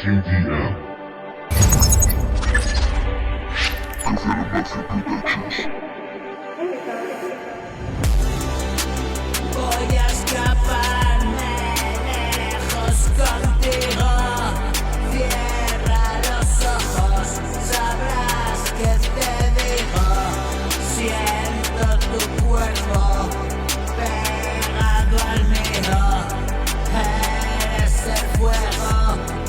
Team DM. Confirmación Productions. Voy a escaparme lejos contigo. Cierra los ojos, sabrás que te digo. Siento tu cuerpo pegado al mío. Eres el fuego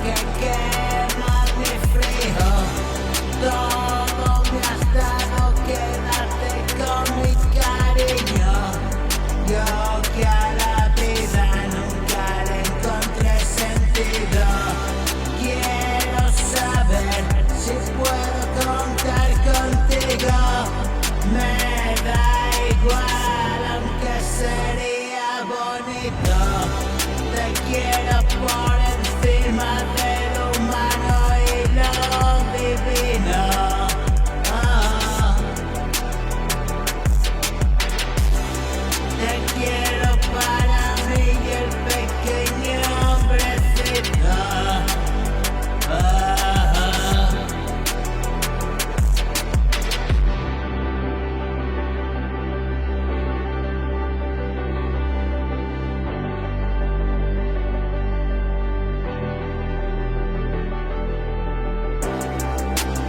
que quema mi frío. Todo me has dado, quédate con mi cariño. Yo que a la vida nunca le encontré sentido. Quiero saber si puedo contar contigo. Me da igual, aunque sería bonito. Te quiero por encima de lo humano y lo divino. Te quiero para mí y el pequeño hombrecito.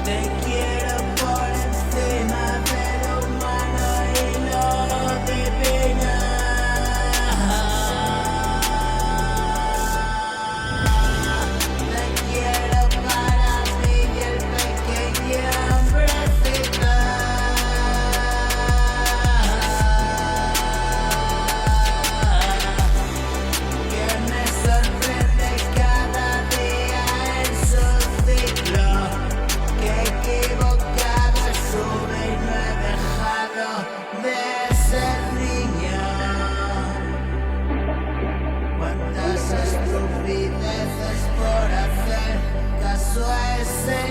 Te quiero por encima de lo humano y lo divino. Te quiero para mí y el pequeño hombrecito. Que me sorprende cada día en su ciclo. Que equivocado estuve y no he dejado de ser niño. Cuántas estupideces por hacer caso a ese